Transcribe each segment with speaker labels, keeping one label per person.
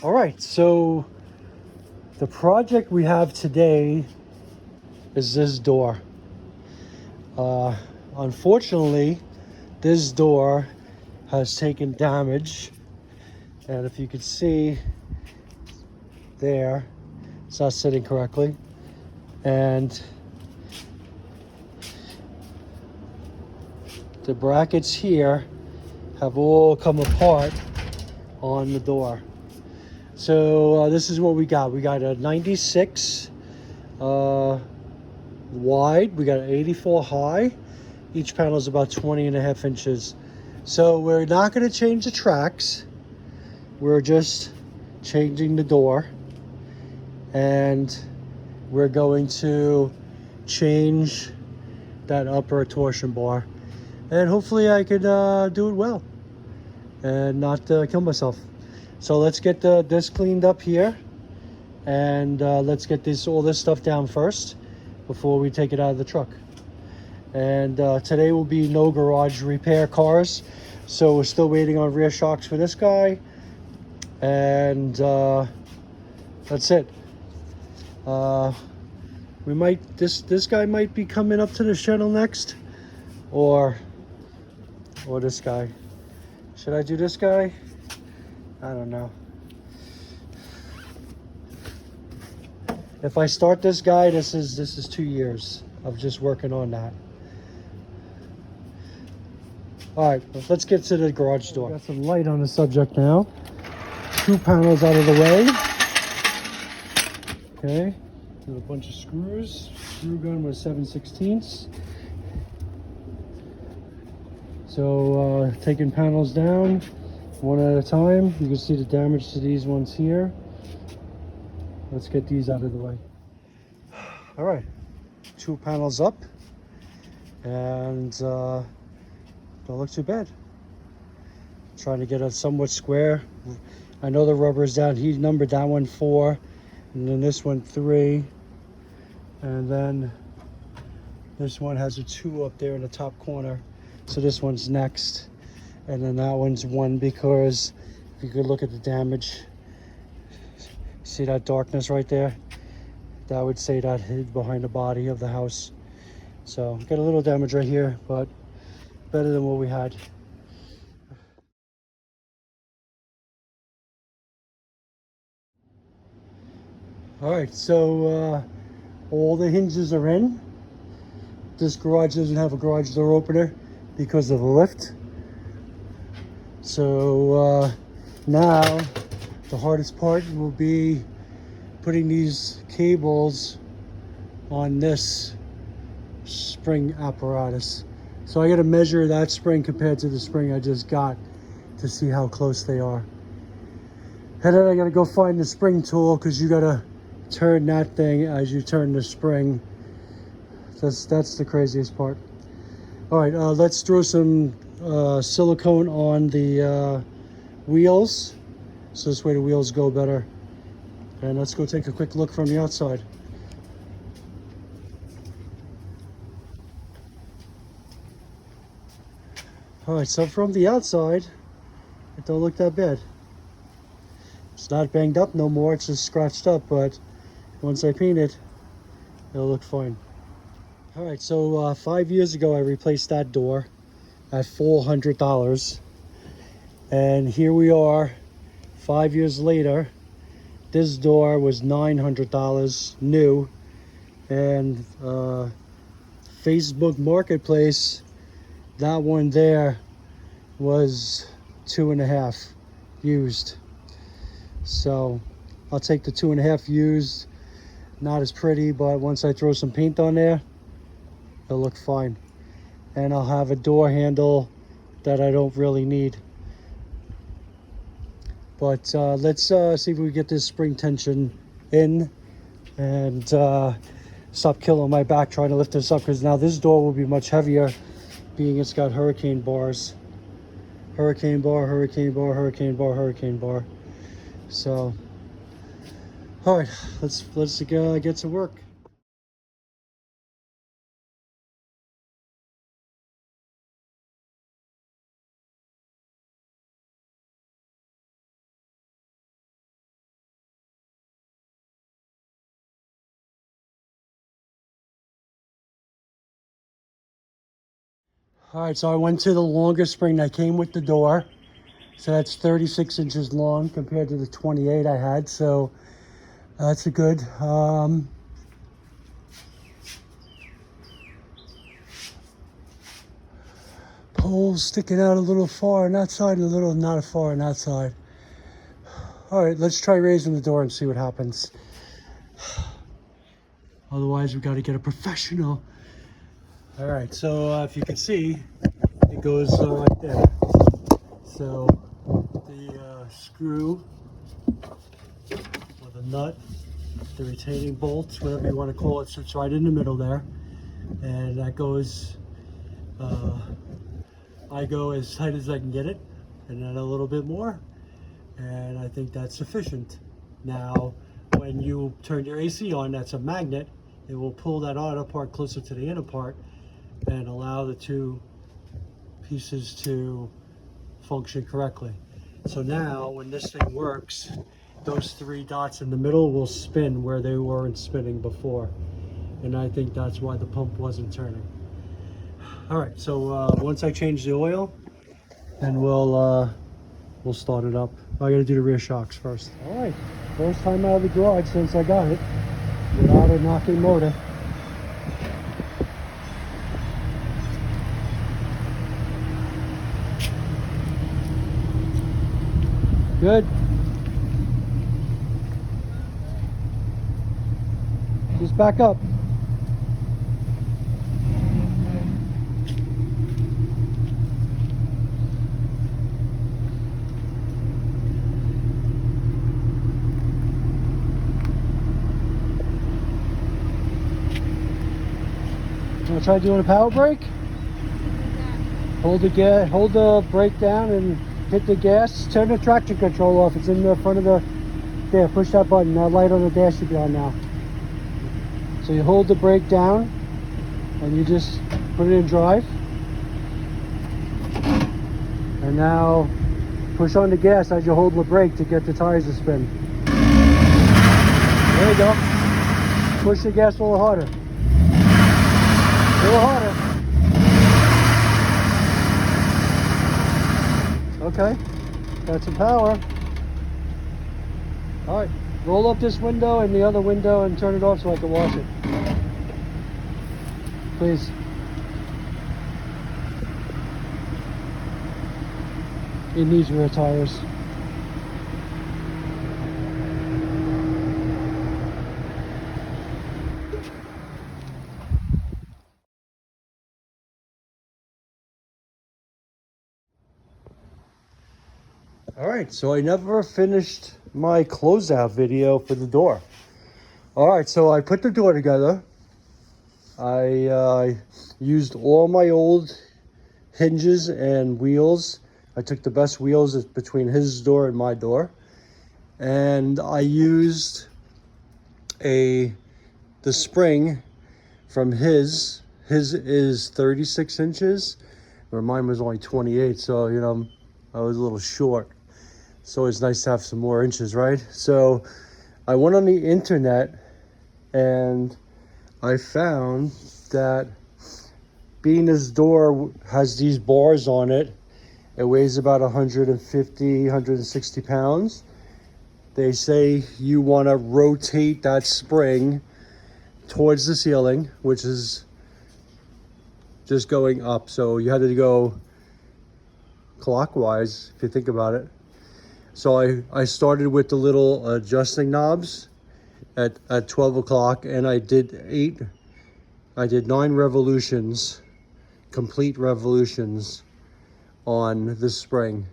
Speaker 1: All right, so the project we have today is this door. Unfortunately, this door has taken damage, and if you can see there, it's not sitting correctly, and the brackets here have all come apart on the door. So this is what we got. We got a 96 wide, we got an 84 high. Each panel is about 20.5 inches. So we're not going to change the tracks. We're just changing the door, and we're going to change that upper torsion bar, and hopefully I could do it well and not kill myself. So let's get this cleaned up here, and let's get all this stuff down first before we take it out of the truck. And today will be no garage repair cars, so we're still waiting on rear shocks for this guy, and that's it. We might this guy might be coming up to the channel next, or this guy. Should I do this guy? I don't know. If I start this guy, this is 2 years of just working on that. All right, let's get to the garage door. Got some light on the subject now. 2 panels out of the way. Okay, with a bunch of screws. Screw gun with 7/16. So taking panels down one at a time. You can see the damage to these ones here. Let's get these out of the way. All right, 2 panels up, and don't look too bad. Trying to get a somewhat square. I know the rubber is down. He numbered that one 4, and then this one 3, and then this one has a 2 up there in the top corner. So this one's next, and then that one's 1, because if you could look at the damage, see that darkness right there? That would say that hid behind the body of the house. So got a little damage right here, but better than what we had. All right, so all the hinges are in. This garage doesn't have a garage door opener because of the lift. So now the hardest part will be putting these cables on this spring apparatus. So I got to measure that spring compared to the spring I just got to see how close they are. And then I got to go find the spring tool, because you got to turn that thing as you turn the spring. That's the craziest part. All right, let's throw some silicone on the wheels, so this way the wheels go better. And let's go take a quick look from the outside. All right, so from the outside, it don't look that bad. It's not banged up no more, it's just scratched up, but once I paint it, it'll look fine. All right, so 5 years ago, I replaced that door at $400. And here we are, 5 years later. This door was $900 new, and Facebook Marketplace, that one there was 2.5 used. So I'll take the 2.5 used. Not as pretty, but once I throw some paint on there, it'll look fine. And I'll have a door handle that I don't really need. But let's see if we get this spring tension in, and stop killing my back trying to lift this up, because now this door will be much heavier, being it's got hurricane bars. Hurricane bar, hurricane bar, hurricane bar, hurricane bar. So, all right, let's get to work. All right, so I went to the longer spring that came with the door. So that's 36 inches long compared to the 28 I had. So that's a good. Pole sticking out a little far on that side and a little not far on that side. All right, let's try raising the door and see what happens. Otherwise, we got to get a professional. All right, so if you can see, it goes right there. So the screw or the nut, the retaining bolts, whatever you want to call it, sits right in the middle there. And that goes, I go as tight as I can get it, and then a little bit more. And I think that's sufficient. Now, when you turn your AC on, that's a magnet. It will pull that outer part closer to the inner part and allow the two pieces to function correctly. So now, when this thing works, those 3 dots in the middle will spin where they weren't spinning before. And I think that's why the pump wasn't turning. All right, so once I change the oil, then we'll start it up. I gotta do the rear shocks first. All right, first time out of the garage since I got it without a knocking motor. Good. Just back up. Want to try doing a power brake? Hold the brake down and hit the gas. Turn the traction control off. It's in the front of the. There, push that button. That light on the dash should be on now. So you hold the brake down and you just put it in drive. And now push on the gas as you hold the brake to get the tires to spin. There you go. Push the gas a little harder. A little harder. Okay, got some power. All right, roll up this window and the other window and turn it off so I can wash it. Please. It needs rear tires. All right, so I never finished my closeout video for the door. All right, so I put the door together. I used all my old hinges and wheels. I took the best wheels between his door and my door. And I used the spring from his. His is 36 inches, where mine was only 28. So, you know, I was a little short. So it's nice to have some more inches, right? So I went on the internet and I found that being this door has these bars on it, it weighs about 150, 160 pounds. They say you want to rotate that spring towards the ceiling, which is just going up. So you had to go clockwise if you think about it. So I started with the little adjusting knobs at 12 o'clock and I did 9 revolutions, complete revolutions on the spring.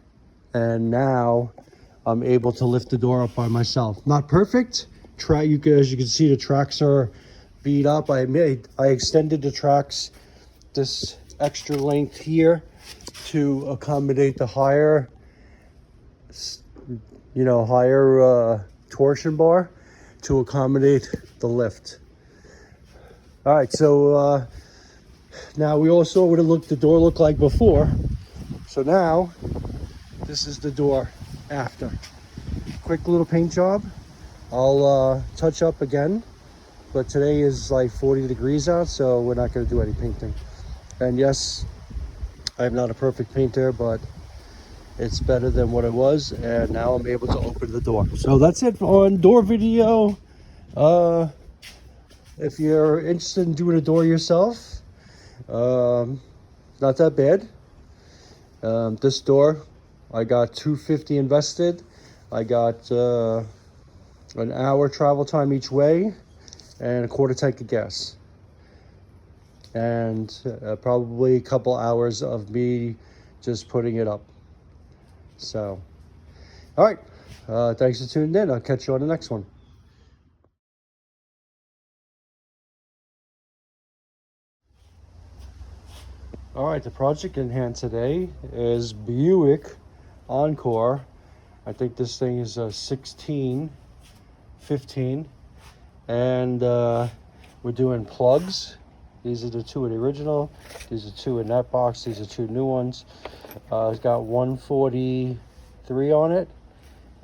Speaker 1: And now I'm able to lift the door up by myself. Not perfect. As you can see, the tracks are beat up. I extended the tracks this extra length here to accommodate the higher torsion bar to accommodate the lift. All right, so now we all saw what the door looked like before. So now this is the door after. Quick little paint job. I'll touch up again, but today is like 40 degrees out, so we're not going to do any painting. And yes, I'm not a perfect painter, but it's better than what it was, and now I'm able to open the door. So that's it on door video. If you're interested in doing a door yourself, not that bad. This door, I got $250 invested. I got an hour travel time each way and a quarter tank of gas, and probably a couple hours of me just putting it up. So, all right, thanks for tuning in. I'll catch you on the next one. All right, the project in hand today is Buick Encore. I think this thing is a 16, 15, and we're doing plugs. These are the two of the original. These are two in that box. These are two new ones. It's got 143 on it,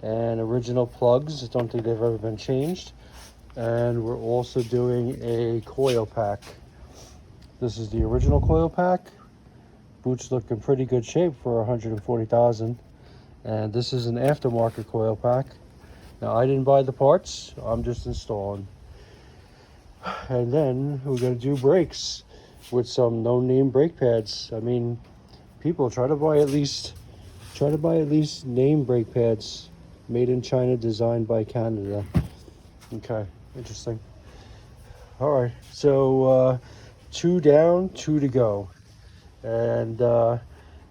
Speaker 1: and original plugs. I don't think they've ever been changed. And we're also doing a coil pack. This is the original coil pack. Boots look in pretty good shape for 140,000. And this is an aftermarket coil pack. Now, I didn't buy the parts. I'm just installing. And then we're going to do brakes with some no-name brake pads. I mean, people try to buy at least name brake pads, made in China, designed by Canada. Okay, interesting. All right, so 2 down, 2 to go. And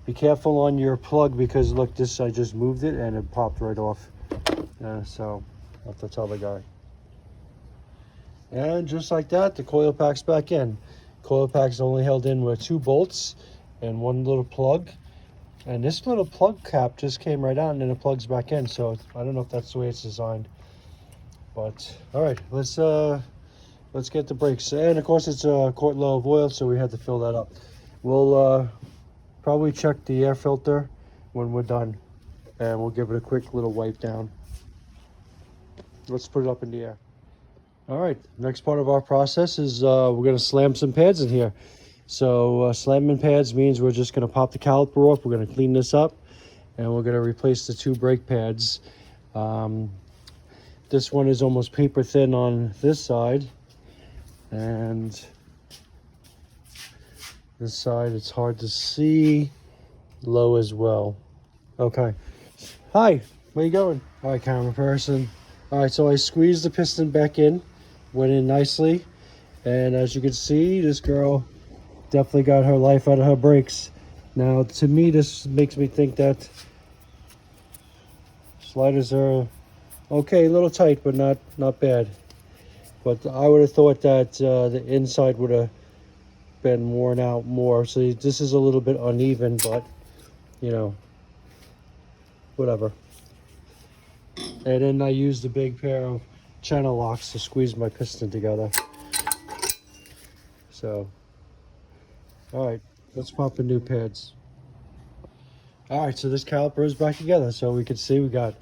Speaker 1: be careful on your plug, because look, this, I just moved it and it popped right off. So I'll have to tell the guy. And just like that, the coil pack's back in. Coil pack's only held in with 2 bolts and 1 little plug. And this little plug cap just came right out and then it plugs back in. So I don't know if that's the way it's designed. But all right, let's get the brakes. And of course it's a quart low of oil, so we had to fill that up. We'll probably check the air filter when we're done, and we'll give it a quick little wipe down. Let's put it up in the air. All right, next part of our process is we're going to slam some pads in here. So slamming pads means we're just going to pop the caliper off. We're going to clean this up, and we're going to replace the 2 brake pads. This one is almost paper thin on this side, and this side it's hard to see, low as well. Okay, hi, where you going? All right, camera person. All right, so I squeezed the piston back in, went in nicely, and as you can see, this girl definitely got her life out of her brakes. Now, to me, this makes me think that sliders are okay, a little tight, but not bad. But I would have thought that the inside would have been worn out more. So this is a little bit uneven, but you know, whatever. And then I used a big pair of channel locks to squeeze my piston together. So, all right, let's pop in new pads. All right, so this caliper is back together. So we can see we got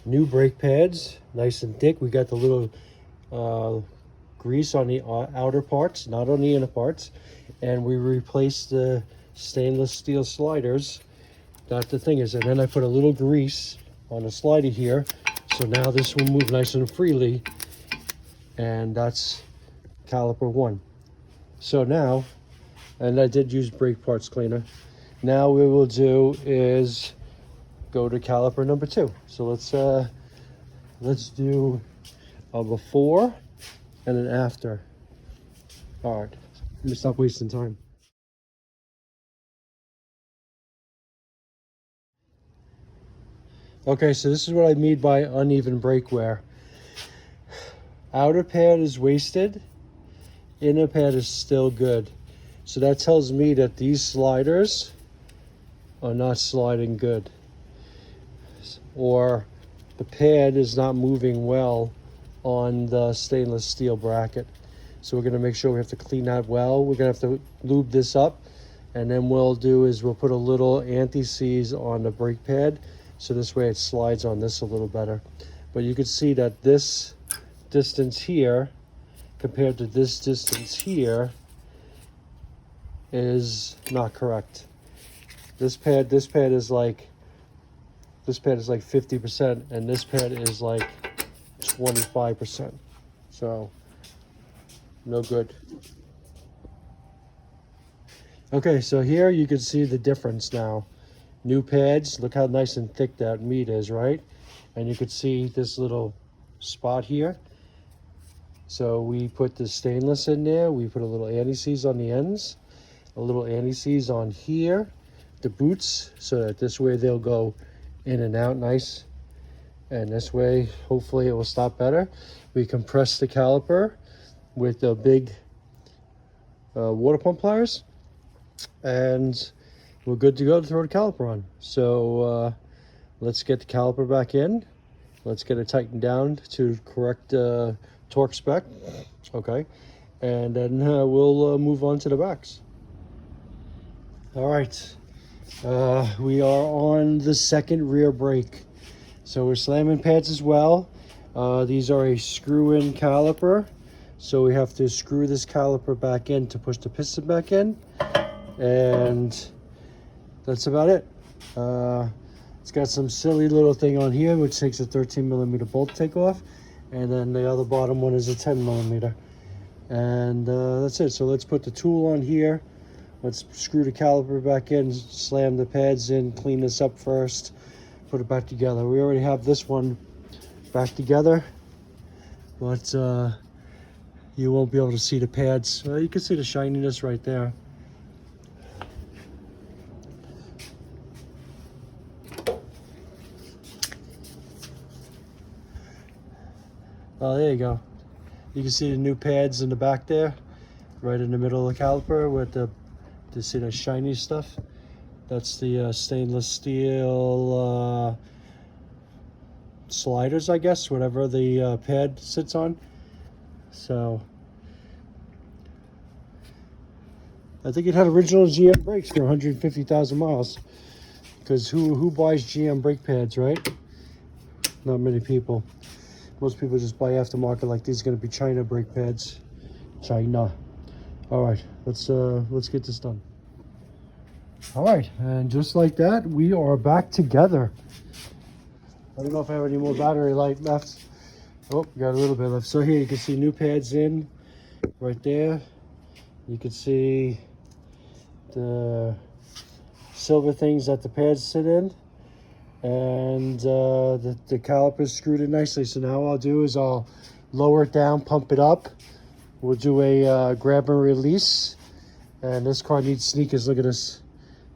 Speaker 1: new brake pads, nice and thick. We got the little grease on the outer parts, not on the inner parts. And we replaced the stainless steel sliders. That the thing is, and then I put a little grease on the slider here. So now this will move nice and freely. And that's caliper 1. So now, and I did use brake parts cleaner. Now what we will do is go to caliper number 2. So let's do a before and an after. All right, let me stop wasting time. Okay, so this is what I mean by uneven brake wear. Outer pad is wasted, inner pad is still good. So that tells me that these sliders are not sliding good, or the pad is not moving well on the stainless steel bracket. So we're going to make sure we have to clean that well. We're going to have to lube this up, and then we'll put a little anti-seize on the brake pad, so this way it slides on this a little better. But you can see that this distance here compared to this distance here is not correct. This pad is like 50%, and this pad is like 25%. So no good. Okay, so here you can see the difference now. New pads, look how nice and thick that meat is, right? And you can see this little spot here. So we put the stainless in there. We put a little anti-seize on the ends, a little anti-seize on here, the boots, so that this way they'll go in and out nice. And this way, hopefully it will stop better. We compress the caliper with the big water pump pliers, and we're good to go to throw the caliper on. So let's get the caliper back in. Let's get it tightened down to correct torque spec. Okay, and then we'll move on to the backs. All right, we are on the second rear brake. So we're slamming pads as well. These are a screw-in caliper. So we have to screw this caliper back in to push the piston back in. And that's about it. It's got some silly little thing on here, which takes a 13mm bolt to take off. And then the other bottom one is a 10mm. And that's it. So let's put the tool on here. Let's screw the caliper back in, slam the pads in, clean this up first, put it back together. We already have this one back together, but you won't be able to see the pads. You can see the shininess right there. Oh, there you go. You can see the new pads in the back there, right in the middle of the caliper with the, to see the shiny stuff. That's the stainless steel sliders, I guess, whatever the pad sits on. So I think it had original GM brakes for 150,000 miles. Because who buys GM brake pads, right? Not many people. Most people just buy aftermarket, like these are going to be China brake pads. China. All right, let's get this done. All right, and just like that, we are back together. I don't know if I have any more battery light left. Oh, got a little bit left. So here you can see new pads in right there. You can see the silver things that the pads sit in, and the caliper's screwed in nicely. So now what I'll do is I'll lower it down, pump it up. We'll do a grab and release. And this car needs sneakers. Look at this.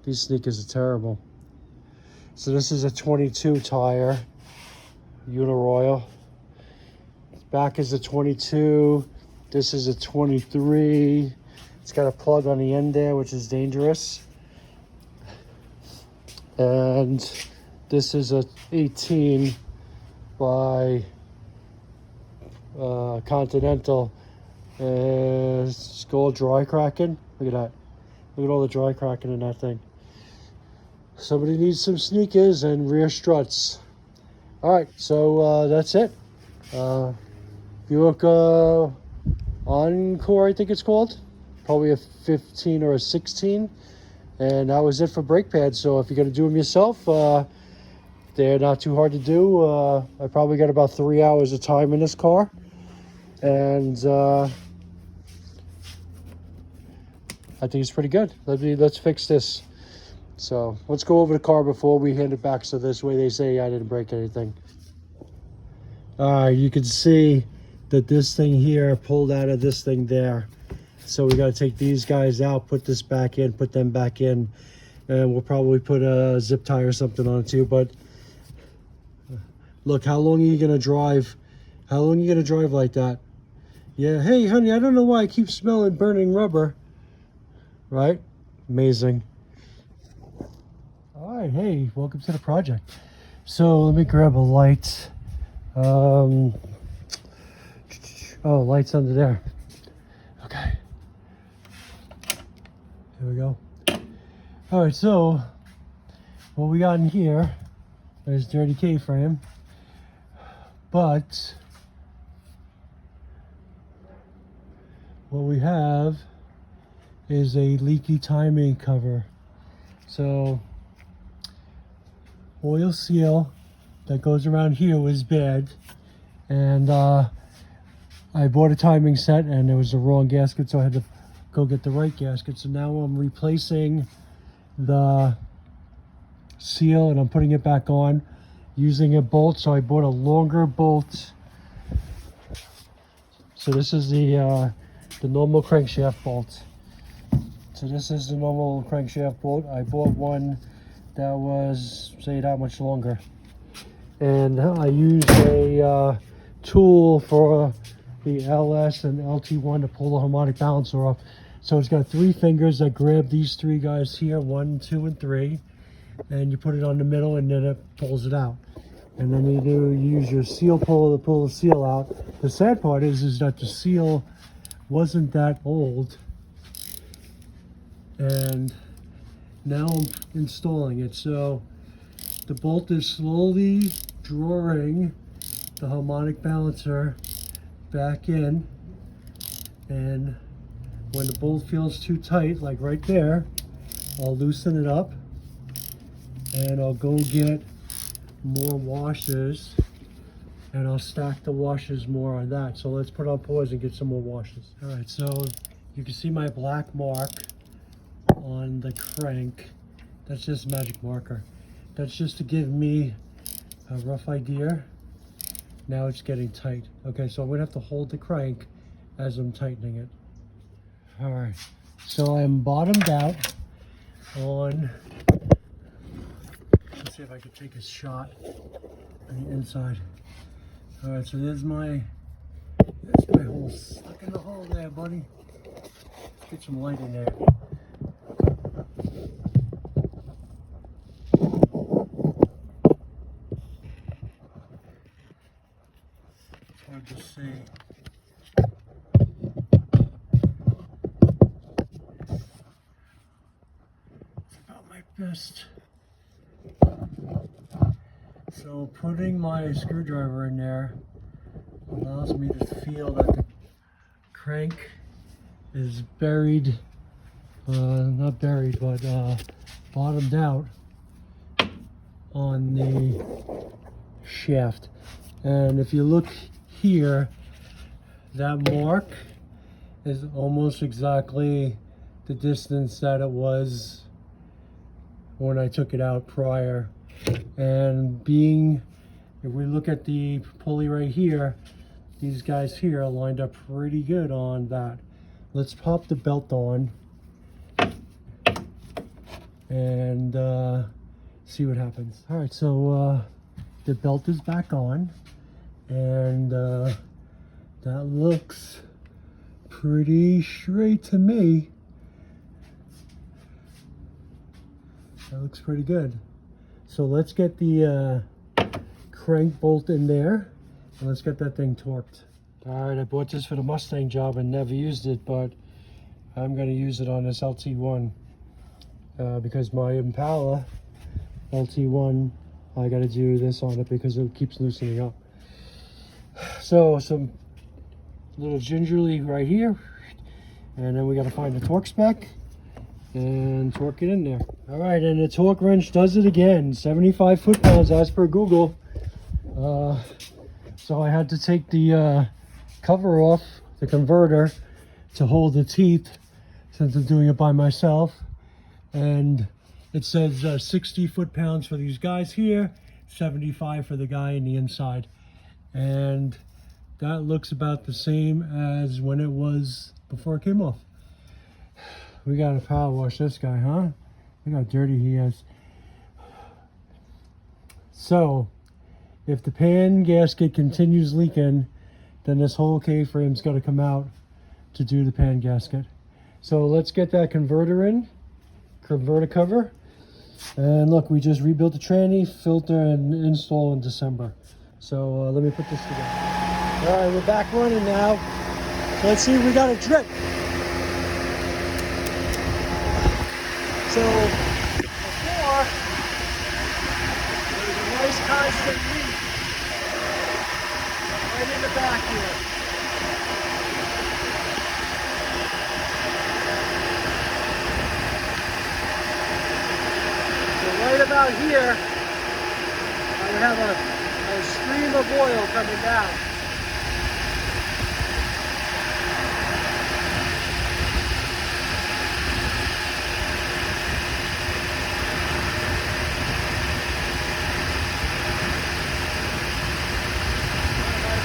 Speaker 1: These sneakers are terrible. So this is a 22 tire, Uniroyal. Back is a 22. This is a 23. It's got a plug on the end there, which is dangerous. And this is a 18 by Continental. It's all dry cracking. Look at that. Look at all the dry cracking in that thing. Somebody needs some sneakers and rear struts. All right, so that's it. Buick Encore, I think it's called. Probably a 15 or a 16. And that was it for brake pads. So if you're going to do them yourself, they're not too hard to do. I probably got about 3 hours of time in this car. And I think it's pretty good. Let's fix this. So let's go over the car before we hand it back, so this way they say I didn't break anything. You can see that this thing here pulled out of this thing there. So we got to take these guys out, put this back in, put them back in, and we'll probably put a zip tie or something on it too. But look, how long are you gonna drive? How long are you gonna drive like that? Yeah, hey honey, I don't know why I keep smelling burning rubber. Right? Amazing. All right, hey, welcome to the project. So let me grab a light. Oh, light's under there. Okay. Here we go. All right, so what we got in here is dirty K-frame, but what we have is a leaky timing cover. So oil seal that goes around here was bad, and I bought a timing set and it was the wrong gasket, so I had to go get the right gasket. So now I'm replacing the seal and I'm putting it back on using a bolt. So I bought a longer bolt. So this is the normal crankshaft bolt. So this is the normal crankshaft bolt. I bought one that was, say, that much longer. And I used a tool for the LS and LT1 to pull the harmonic balancer off. So it's got 3 fingers that grab these 3 guys here, 1, 2, and 3. And you put it on the middle and then it pulls it out. And then you use your seal puller to pull the seal out. The sad part is that the seal wasn't that old. And now I'm installing it. So the bolt is slowly drawing the harmonic balancer back in. And when the bolt feels too tight, like right there, I'll loosen it up and I'll go get more washers and I'll stack the washers more on that. So let's put on pause and get some more washers. All right, so you can see my black mark on the crank. That's just magic marker. That's just to give me a rough idea. Now it's getting tight. Okay, so I'm gonna have to hold the crank as I'm tightening it. All right, so I'm bottomed out on, let's see if I can take a shot on the inside. All right, so there's my hole stuck in the hole there, buddy. Let's get some light in there. It's hard to see. It's about my best. So putting my screwdriver in there allows me to feel that the crank is buried, not buried, but bottomed out on the shaft. And if you look here, that mark is almost exactly the distance that it was when I took it out prior. And if we look at the pulley right here, these guys here are lined up pretty good on that. Let's pop the belt on and see what happens. All right, so the belt is back on, and that looks pretty straight to me. That looks pretty good. So let's get the crank bolt in there and let's get that thing torqued. All right, I bought this for the Mustang job and never used it, but I'm going to use it on this LT1 because my Impala LT1, I got to do this on it because it keeps loosening up. So some little gingerly right here, and then we got to find the torque spec and torque it in there. All right, and the torque wrench does it again. 75 foot-pounds as per Google. So I had to take the cover off the converter to hold the teeth since I'm doing it by myself. And it says 60 foot-pounds for these guys here, 75 for the guy in the inside. And that looks about the same as when it was before it came off. We gotta power wash this guy, huh? Look how dirty he is. So, if the pan gasket continues leaking, then this whole K-frame's gotta come out to do the pan gasket. So let's get that converter in, converter cover. And look, we just rebuilt the tranny, filter, and install in December. So let me put this together. All right, we're back running now. So let's see if we got a drip. So before, there was a nice constant leak right in the back here. So right about here, have a stream of oil coming down.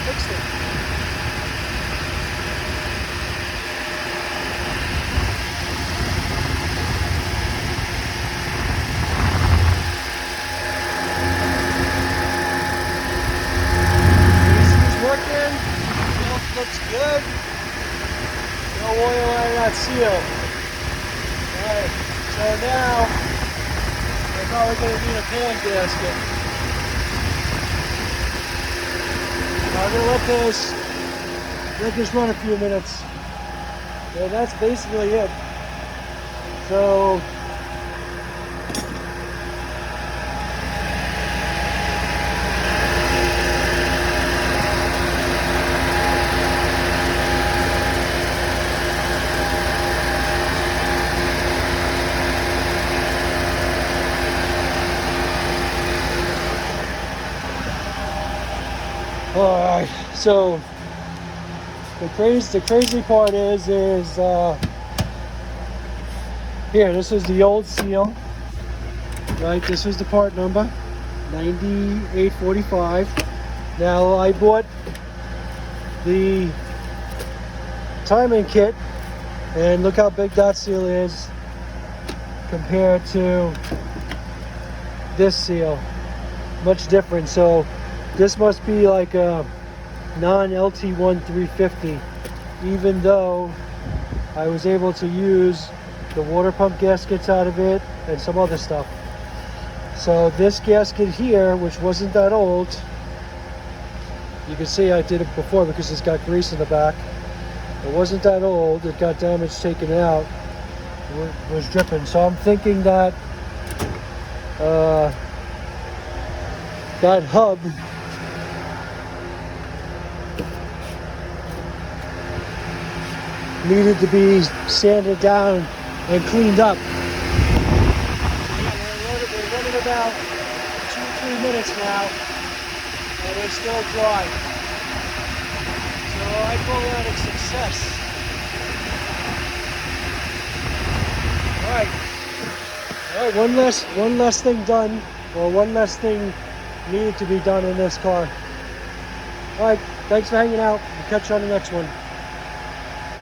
Speaker 1: Fixed it. Looks good. No oil out of that seal. Alright, so now we're probably going to need a pan gasket. I'm going to let this run a few minutes. And that's basically it. So alright, so the crazy part is here, this is the old seal, right? This is the part number 9845. Now I bought the timing kit, and look how big that seal is compared to this seal. Much different. So this must be like a non-LT1 350, even though I was able to use the water pump gaskets out of it and some other stuff. So this gasket here, which wasn't that old, you can see I did it before because it's got grease in the back. It wasn't that old. It got damage taken out. It was dripping. So I'm thinking that that hub needed to be sanded down and cleaned up. We're running about 2-3 minutes now, and it's still dry. So I call that a success. All right, one less thing done, or one less thing needed to be done in this car. All right, thanks for hanging out. We'll catch you on the next one.